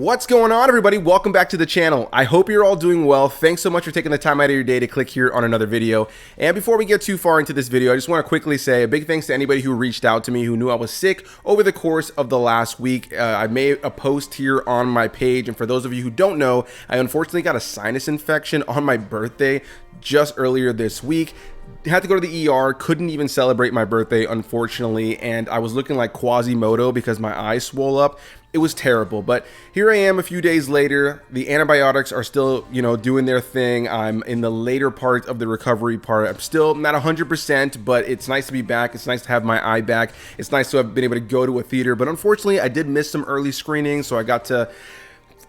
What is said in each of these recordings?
What's going on, everybody? Welcome back to the channel. I hope you're all doing well. Thanks so much for taking the time out of your day to click here on another video. And before we get too far into this video, I just want to quickly say a big thanks to anybody who reached out to me who knew I was sick over the course of the last week. I made a post here on my page, and for those of you who don't know, I unfortunately got a sinus infection on my birthday just earlier this week. Had to go to the ER, couldn't even celebrate my birthday, unfortunately, and I was looking like Quasimodo because my eyes swole up. It was terrible, but here I am a few days later. The antibiotics are still, doing their thing. I'm in the later part of the recovery part. I'm still not 100%, but it's nice to be back. It's nice to have my eye back. It's nice to have been able to go to a theater, but unfortunately, I did miss some early screenings, so I got to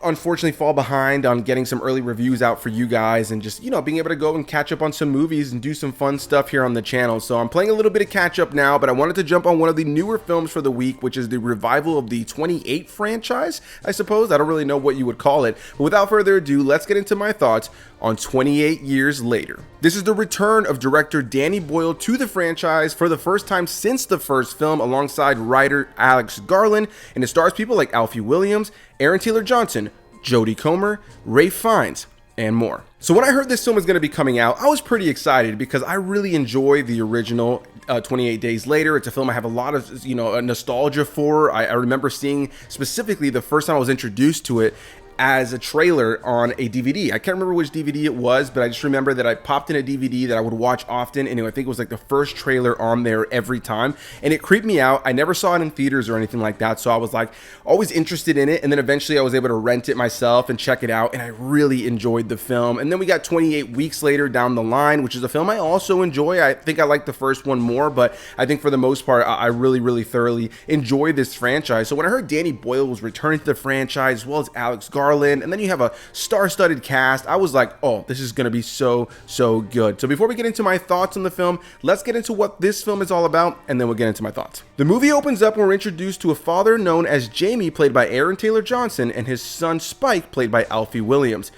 unfortunately fall behind on getting some early reviews out for you guys and just being able to go and catch up on some movies and do some fun stuff here on the channel. So I'm playing a little bit of catch up now, but I wanted to jump on one of the newer films for the week, which is the revival of the 28 franchise, I suppose. I don't really know what you would call it, but without further ado, let's get into my thoughts on 28 Years Later. This is the return of director Danny Boyle to the franchise for the first time since the first film, alongside writer Alex Garland, and it stars people like Alfie Williams, Aaron Taylor Johnson, Jodie Comer, Ralph Fiennes, and more. So when I heard this film was going to be coming out, I was pretty excited because I really enjoy the original 28 Days Later. It's a film I have a lot of nostalgia for. I remember seeing specifically the first time I was introduced to it as a trailer on a DVD. I can't remember which DVD it was, but I just remember that I popped in a DVD that I would watch often, and I think it was like the first trailer on there every time, and it creeped me out. I never saw it in theaters or anything like that, so I was like always interested in it, and then eventually I was able to rent it myself and check it out, and I really enjoyed the film. And then we got 28 Weeks Later down the line, which is a film I also enjoy. I think I like the first one more, but I think for the most part, I really thoroughly enjoy this franchise. So when I heard Danny Boyle was returning to the franchise, as well as Alex Garland, and then you have a star-studded cast, I was like, oh, this is gonna be so good. So before we get into my thoughts on the film, let's get into what this film is all about, and then we'll get into my thoughts. The movie opens up when we're introduced to a father known as Jamie, played by Aaron Taylor Johnson, and his son Spike, played by Alfie Williams.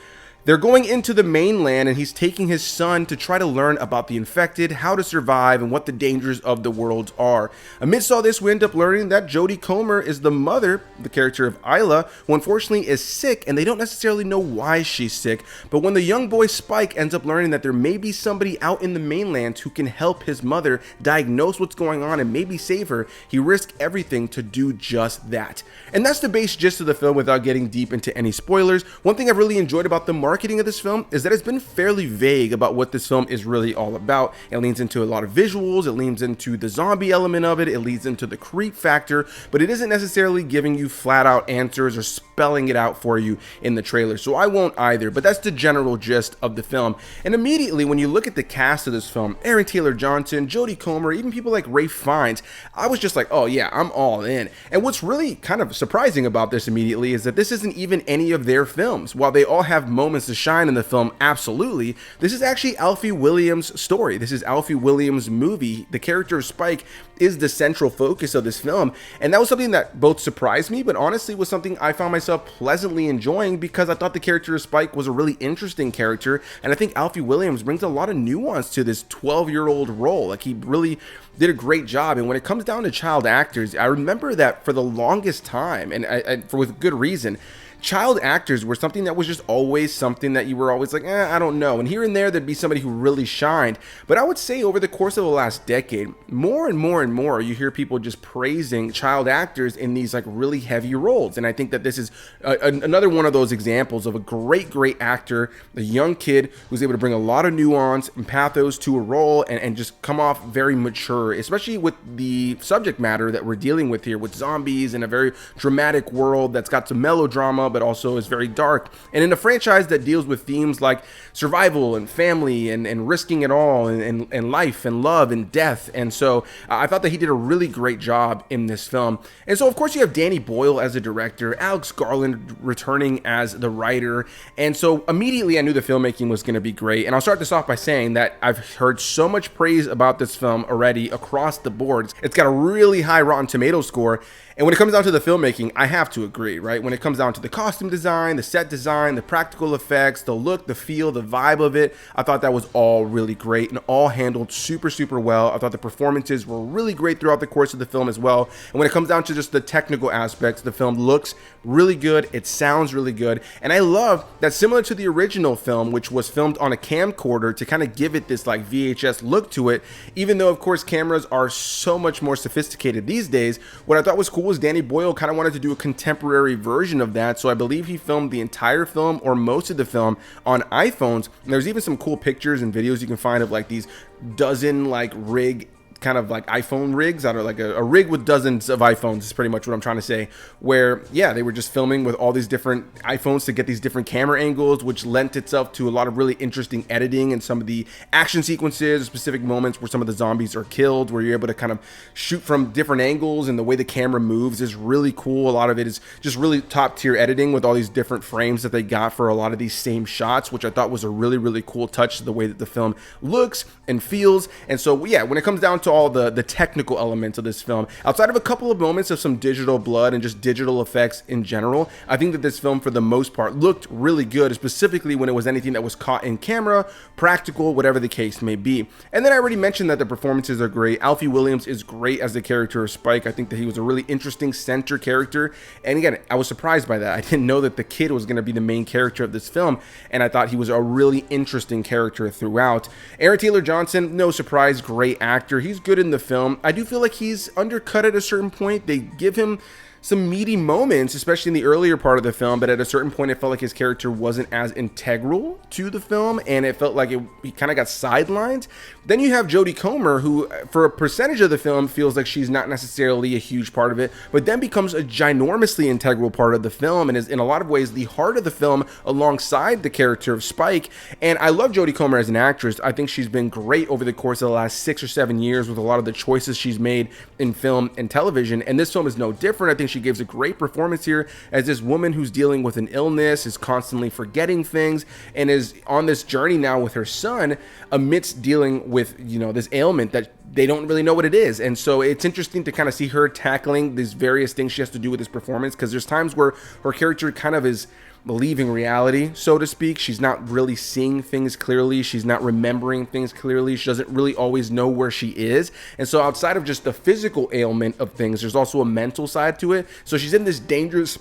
They're going into the mainland, and he's taking his son to try to learn about the infected, how to survive, and what the dangers of the world are. Amidst all this, we end up learning that Jodie Comer is the mother, the character of Isla, who unfortunately is sick, and they don't necessarily know why she's sick. But when the young boy Spike ends up learning that there may be somebody out in the mainland who can help his mother diagnose what's going on and maybe save her, he risks everything to do just that. And that's the base gist of the film without getting deep into any spoilers. One thing I've really enjoyed about the marketing of this film is that it's been fairly vague about what this film is really all about. It leans into a lot of visuals, it leans into the zombie element of it, it leads into the creep factor, but it isn't necessarily giving you flat out answers or spelling it out for you in the trailer. So I won't either, but that's the general gist of the film. And immediately when you look at the cast of this film, Aaron Taylor Johnson, Jodie Comer, even people like Ralph Fiennes, I was just like, oh yeah, I'm all in. And what's really kind of surprising about this immediately is that this isn't even any of their films. While they all have moments to shine in the film, absolutely, this is actually Alfie Williams' story. This is Alfie Williams' movie. The character of Spike is the central focus of this film, and that was something that both surprised me, but honestly was something I found myself pleasantly enjoying, because I thought the character of Spike was a really interesting character, and I think Alfie Williams brings a lot of nuance to this 12-year-old role. Like, he really did a great job. And when it comes down to child actors, I remember that for the longest time, and with good reason, child actors were something that was just always something that you were always like, I don't know. And here and there, there'd be somebody who really shined. But I would say over the course of the last decade, more and more, you hear people just praising child actors in these like really heavy roles. And I think that this is another one of those examples of a great actor, a young kid who's able to bring a lot of nuance and pathos to a role and just come off very mature, especially with the subject matter that we're dealing with here, with zombies in a very dramatic world that's got some melodrama, but also is very dark, and in a franchise that deals with themes like survival and family and risking it all and life and love and death. And so I thought that he did a really great job in this film. And so of course you have Danny Boyle as a director, Alex Garland returning as the writer, and so immediately I knew the filmmaking was going to be great. And I'll start this off by saying that I've heard so much praise about this film already across the board. It's got a really high Rotten Tomatoes score, And when it comes down to the filmmaking, I have to agree, right? When it comes down to the costume design, the set design, the practical effects, the look, the feel, the vibe of it, I thought that was all really great and all handled super, super well. I thought the performances were really great throughout the course of the film as well. And when it comes down to just the technical aspects, the film looks really good. It sounds really good. And I love that, similar to the original film, which was filmed on a camcorder to kind of give it this like VHS look to it, even though of course cameras are so much more sophisticated these days, what I thought was cool was Danny Boyle kind of wanted to do a contemporary version of that. So I believe he filmed the entire film or most of the film on iPhones. And there's even some cool pictures and videos you can find of like these dozen like rig kind of like iPhone rigs. I don't know, like a rig with dozens of iPhones is pretty much what I'm trying to say, where yeah, they were just filming with all these different iPhones to get these different camera angles, which lent itself to a lot of really interesting editing and some of the action sequences, specific moments where some of the zombies are killed, where you're able to kind of shoot from different angles, and the way the camera moves is really cool. A lot of it is just really top tier editing with all these different frames that they got for a lot of these same shots, which I thought was a really, really cool touch to the way that the film looks and feels. And so yeah, when it comes down to all the technical elements of this film, outside of a couple of moments of some digital blood and just digital effects in general, I think that this film for the most part looked really good, specifically when it was anything that was caught in camera, practical, whatever the case may be. And then I already mentioned that the performances are great. Alfie Williams is great as the character of Spike. I think that he was a really interesting center character, and again, I was surprised by that. I didn't know that the kid was going to be the main character of this film, and I thought he was a really interesting character throughout. Aaron Taylor Johnson, no surprise, great actor. He's good in the film. I do feel like he's undercut at a certain point. They give him some meaty moments, especially in the earlier part of the film, but at a certain point it felt like his character wasn't as integral to the film, and it felt like he kind of got sidelined. Then you have Jodie Comer, who for a percentage of the film feels like she's not necessarily a huge part of it, but then becomes a ginormously integral part of the film and is in a lot of ways the heart of the film alongside the character of Spike. And I love Jodie Comer as an actress. I think she's been great over the course of the last 6 or 7 years with a lot of the choices she's made in film and television, and this film is no different. I think she gives a great performance here as this woman who's dealing with an illness, is constantly forgetting things, and is on this journey now with her son amidst dealing with, you know, this ailment that they don't really know what it is. And so it's interesting to kind of see her tackling these various things she has to do with this performance, because there's times where her character kind of is leaving reality, so to speak. She's not really seeing things clearly. She's not remembering things clearly. She doesn't really always know where she is. And so outside of just the physical ailment of things, there's also a mental side to it. So she's in this dangerous,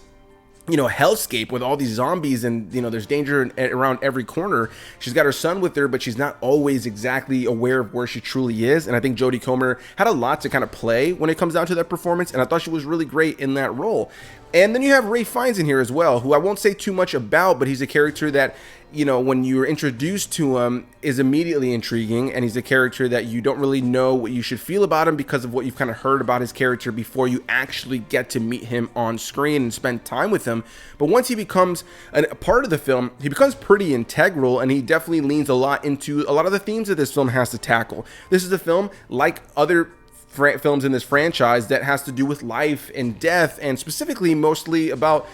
you know, hellscape with all these zombies, and you know, there's danger around every corner. She's got her son with her, but she's not always exactly aware of where she truly is. And I think Jodie Comer had a lot to kind of play when it comes down to that performance, and I thought she was really great in that role. And then you have Ralph Fiennes in here as well, who I won't say too much about, but he's a character that, you know, when you're introduced to him, is immediately intriguing, and he's a character that you don't really know what you should feel about him because of what you've kind of heard about his character before you actually get to meet him on screen and spend time with him. But once he becomes a part of the film, he becomes pretty integral, and he definitely leans a lot into a lot of the themes that this film has to tackle. This is a film, like other films in this franchise, that has to do with life and death, and specifically mostly about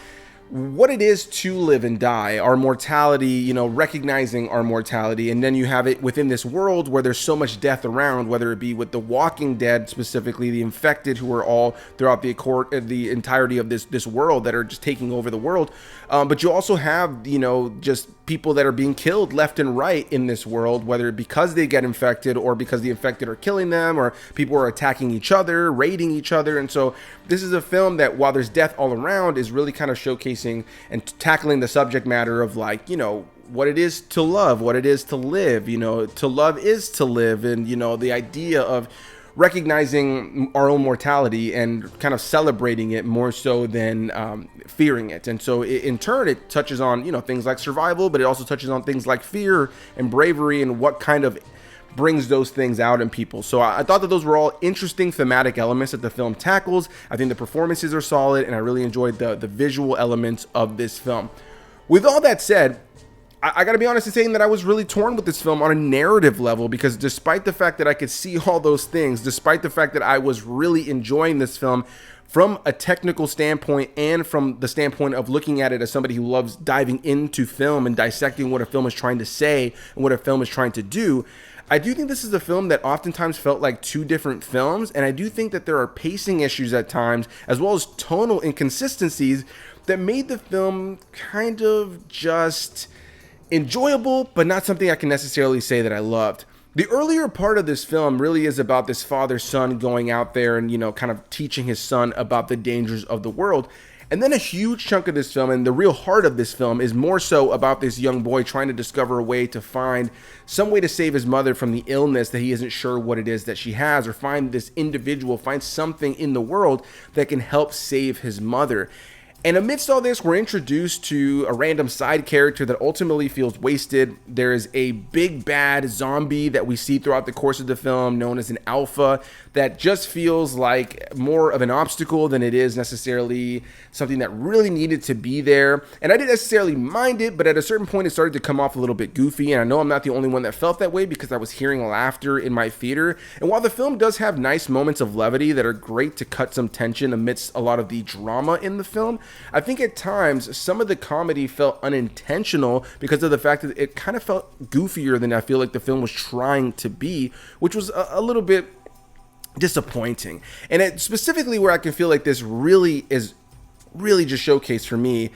what it is to live and die, our mortality, you know, recognizing our mortality. And then you have it within this world where there's so much death around, whether it be with the Walking Dead, specifically the infected, who are all throughout the entirety of this world that are just taking over the world. But you also have, you know, just people that are being killed left and right in this world, whether because they get infected or because the infected are killing them, or people are attacking each other, raiding each other. And so this is a film that, while there's death all around, is really kind of showcasing and tackling the subject matter of, like, you know, what it is to love, what it is to live. You know, to love is to live, and, you know, the idea of recognizing our own mortality and kind of celebrating it more so than fearing it. And so in turn, it touches on, you know, things like survival, but it also touches on things like fear and bravery, and what kind of brings those things out in people. So I thought that those were all interesting thematic elements that the film tackles. I think the performances are solid, and I really enjoyed the visual elements of this film. With all that said, I gotta be honest in saying that I was really torn with this film on a narrative level, because despite the fact that I could see all those things, despite the fact that I was really enjoying this film from a technical standpoint and from the standpoint of looking at it as somebody who loves diving into film and dissecting what a film is trying to say and what a film is trying to do, I do think this is a film that oftentimes felt like two different films, and I do think that there are pacing issues at times, as well as tonal inconsistencies that made the film kind of just enjoyable, but not something I can necessarily say that I loved. The earlier part of this film really is about this father-son going out there and, kind of teaching his son about the dangers of the world. And then a huge chunk of this film, and the real heart of this film, is more so about this young boy trying to discover a way to find some way to save his mother from the illness that he isn't sure what it is that she has, or find this individual, find something in the world that can help save his mother. And amidst all this, we're introduced to a random side character that ultimately feels wasted. There is a big bad zombie that we see throughout the course of the film, known as an alpha, that just feels like more of an obstacle than it is necessarily something that really needed to be there. And I didn't necessarily mind it, but at a certain point it started to come off a little bit goofy. And I know I'm not the only one that felt that way, because I was hearing laughter in my theater. And while the film does have nice moments of levity that are great to cut some tension amidst a lot of the drama in the film, I think at times some of the comedy felt unintentional because of the fact that it kind of felt goofier than I feel like the film was trying to be, which was a little bit disappointing. And it specifically where I can feel like this really just showcased for me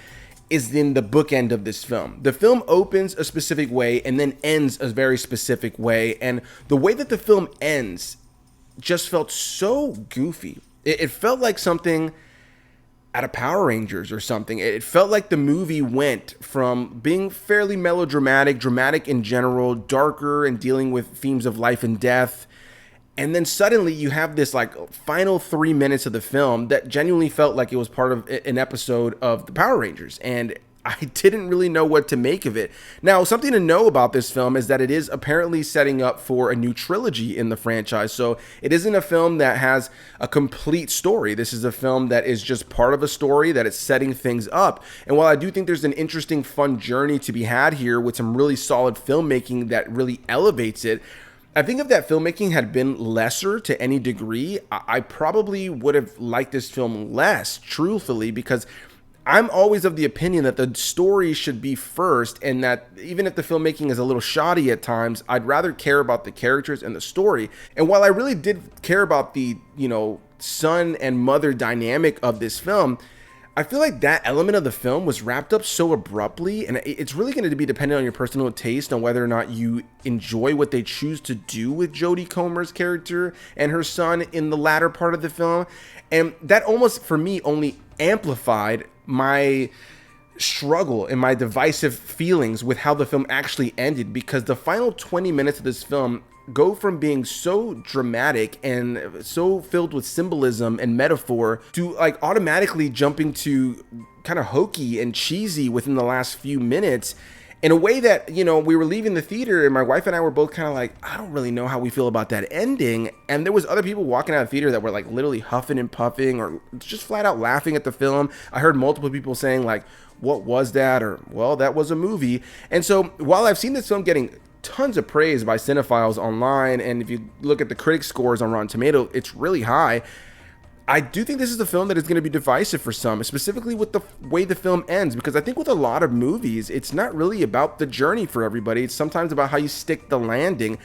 is in the bookend of this film. The film opens a specific way and then ends a very specific way, and the way that the film ends just felt so goofy. It felt like something out of Power Rangers or something. It felt like the movie went from being fairly melodramatic, dramatic in general, darker, and dealing with themes of life and death, and then suddenly you have this like final 3 minutes of the film that genuinely felt like it was part of an episode of the Power Rangers, and I didn't really know what to make of it. Now, something to know about this film is that it is apparently setting up for a new trilogy in the franchise. So it isn't a film that has a complete story. This is a film that is just part of a story that is setting things up. And while I do think there's an interesting, fun journey to be had here with some really solid filmmaking that really elevates it, I think if that filmmaking had been lesser to any degree, I probably would have liked this film less, truthfully, because I'm always of the opinion that the story should be first, and that even if the filmmaking is a little shoddy at times, I'd rather care about the characters and the story. And while I really did care about the, son and mother dynamic of this film, I feel like that element of the film was wrapped up so abruptly, and it's really going to be dependent on your personal taste on whether or not you enjoy what they choose to do with Jodie Comer's character and her son in the latter part of the film. And that almost, for me, only amplified my struggle and my divisive feelings with how the film actually ended, because the final 20 minutes of this film go from being so dramatic and so filled with symbolism and metaphor to like automatically jumping to kind of hokey and cheesy within the last few minutes, in a way that, we were leaving the theater and my wife and I were both kind of like, I don't really know how we feel about that ending. And there was other people walking out of the theater that were like literally huffing and puffing or just flat out laughing at the film. I heard multiple people saying like, what was that? Or, well, that was a movie. And so while I've seen this film getting tons of praise by cinephiles online, and if you look at the critic scores on Rotten Tomatoes, it's really high, I do think this is a film that is going to be divisive for some, specifically with the way the film ends, because I think with a lot of movies, it's not really about the journey for everybody. It's sometimes about how you stick the landing.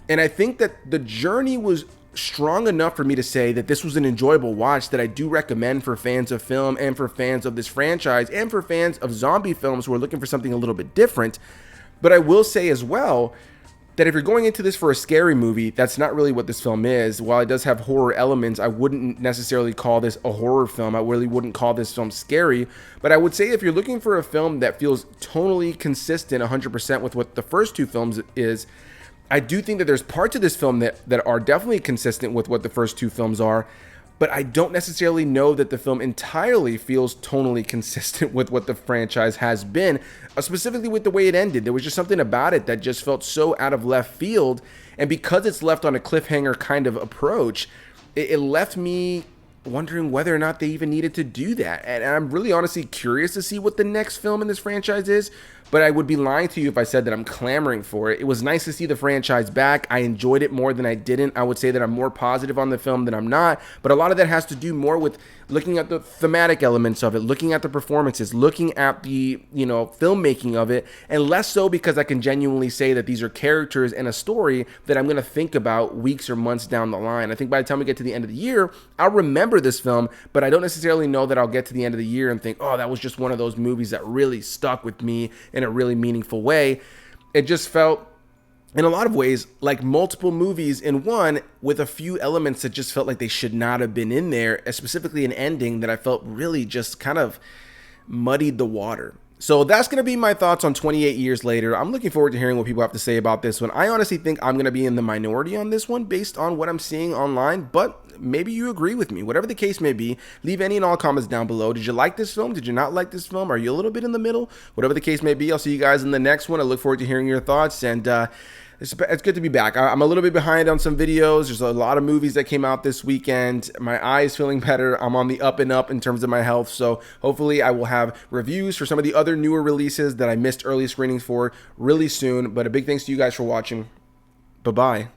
And I think that the journey was strong enough for me to say that this was an enjoyable watch that I do recommend for fans of film and for fans of this franchise and for fans of zombie films who are looking for something a little bit different. But I will say as well that if you're going into this for a scary movie, that's not really what this film is. While it does have horror elements, I wouldn't necessarily call this a horror film. I really wouldn't call this film scary. But I would say if you're looking for a film that feels tonally consistent 100% with what the first two films is, I do think that there's parts of this film that are definitely consistent with what the first two films are. But I don't necessarily know that the film entirely feels tonally consistent with what the franchise has been, specifically with the way it ended. There was just something about it that just felt so out of left field, and because it's left on a cliffhanger kind of approach, it left me wondering whether or not they even needed to do that. And I'm really honestly curious to see what the next film in this franchise is, but I would be lying to you if I said that I'm clamoring for it. It was nice to see the franchise back. I enjoyed it more than I didn't. I would say that I'm more positive on the film than I'm not, but a lot of that has to do more with looking at the thematic elements of it, looking at the performances, looking at the, filmmaking of it, and less so because I can genuinely say that these are characters and a story that I'm going to think about weeks or months down the line. I think by the time we get to the end of the year, I'll remember this film, but I don't necessarily know that I'll get to the end of the year and think, oh, that was just one of those movies that really stuck with me in a really meaningful way. It just felt, in a lot of ways, like multiple movies in one, with a few elements that just felt like they should not have been in there, specifically an ending that I felt really just kind of muddied the water. So that's going to be my thoughts on 28 Years Later. I'm looking forward to hearing what people have to say about this one. I honestly think I'm going to be in the minority on this one based on what I'm seeing online, but maybe you agree with me. Whatever the case may be, leave any and all comments down below. Did you like this film? Did you not like this film? Are you a little bit in the middle? Whatever the case may be, I'll see you guys in the next one. I look forward to hearing your thoughts, and it's good to be back. I'm a little bit behind on some videos. There's a lot of movies that came out this weekend. My eye is feeling better. I'm on the up and up in terms of my health. So hopefully I will have reviews for some of the other newer releases that I missed early screenings for really soon. But a big thanks to you guys for watching. Bye-bye.